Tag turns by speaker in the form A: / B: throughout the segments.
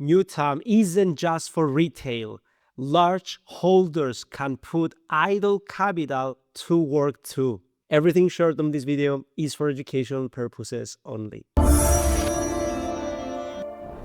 A: Mutuum isn't just for retail. Large holders can put idle capital to work too. Everything shared on this video is for educational purposes only.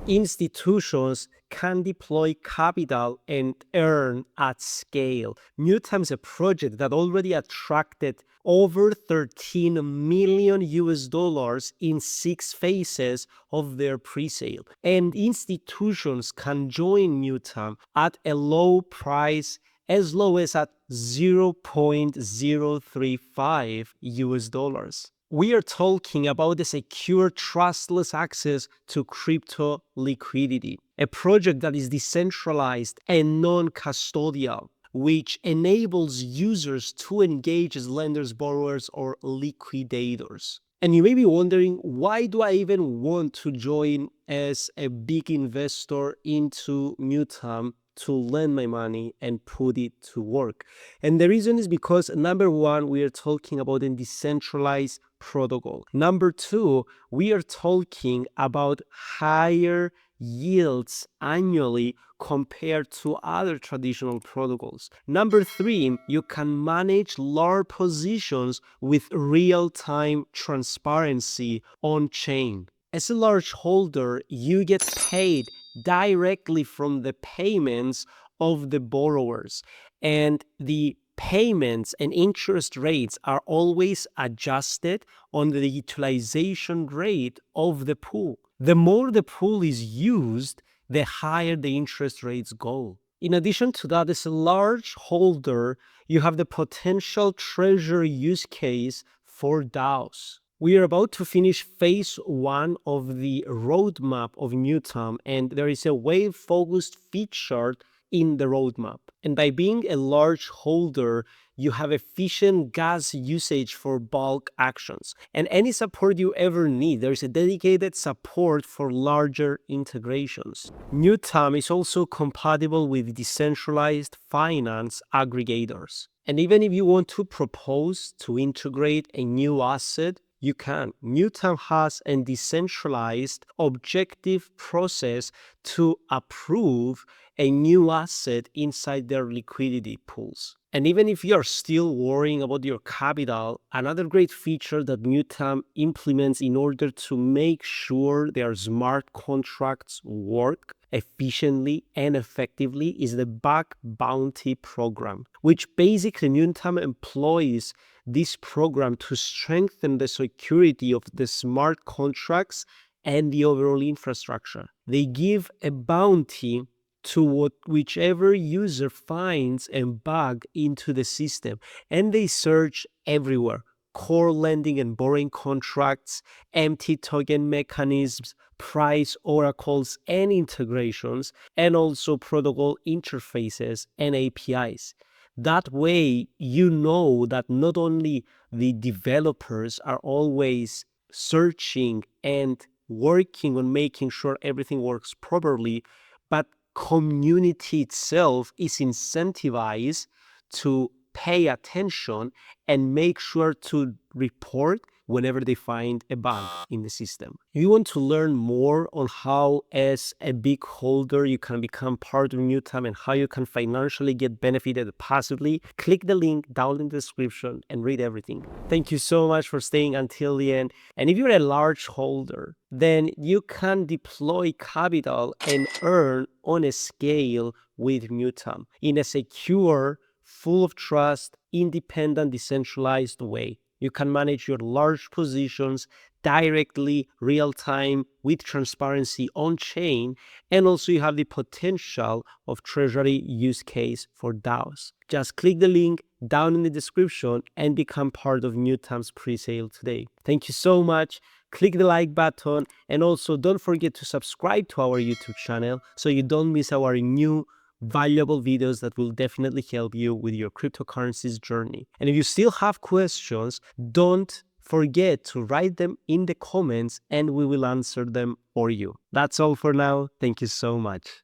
A: Institutions can deploy capital and earn at scale. Mutuum is a project that already attracted over 13 million US dollars in 6 phases of their presale. And institutions can join Mutuum at a low price, as low as at 0.035 US dollars. We are talking about the secure, trustless access to crypto liquidity, a project that is decentralized and non-custodial, which enables users to engage as lenders, borrowers, or liquidators. And you may be wondering, why do I even want to join as a big investor into Mutuum to lend my money and put it to work? And the reason is because, number one, we are talking about a decentralized protocol. Number two, we are talking about higher yields annually compared to other traditional protocols. Number three, you can manage large positions with real-time transparency on-chain. As a large holder, you get paid directly from the payments of the borrowers, and the payments and interest rates are always adjusted on the utilization rate of the pool. The more the pool is used, the higher the interest rates go. In addition to that, as a large holder, you have the potential treasury use case for DAOs. We are about to finish phase 1 of the roadmap of Mutuum, and there is a wave-focused feature in the roadmap. And by being a large holder, you have efficient gas usage for bulk actions. And any support you ever need, there's a dedicated support for larger integrations. Mutuum is also compatible with decentralized finance aggregators. And even if you want to propose to integrate a new asset, you can. Mutuum has a decentralized, objective process to approve a new asset inside their liquidity pools. And even if you're still worrying about your capital, another great feature that Mutuum implements in order to make sure their smart contracts work efficiently and effectively is the bug bounty program, which basically Mutuum employs this program to strengthen the security of the smart contracts and the overall infrastructure. They give a bounty to whichever user finds a bug into the system, and they search everywhere: core lending and borrowing contracts, empty token mechanisms, price oracles and integrations, and also protocol interfaces and APIs. That way, you know that not only the developers are always searching and working on making sure everything works properly, but community itself is incentivized to pay attention and make sure to report whenever they find a bug in the system. If you want to learn more on how, as a big holder, you can become part of Mutuum and how you can financially get benefited passively, click the link down in the description and read everything. Thank you so much for staying until the end. And if you're a large holder, then you can deploy capital and earn on a scale with Mutuum in a secure, full of trust, independent, decentralized way. You can manage your large positions directly, real-time, with transparency on-chain, and also you have the potential of treasury use case for DAOs. Just click the link down in the description and become part of Mutuum's presale today. Thank you so much. Click the like button, and also don't forget to subscribe to our YouTube channel so you don't miss our new valuable videos that will definitely help you with your cryptocurrencies journey. And if you still have questions, don't forget to write them in the comments and we will answer them for you. That's all for now. Thank you so much.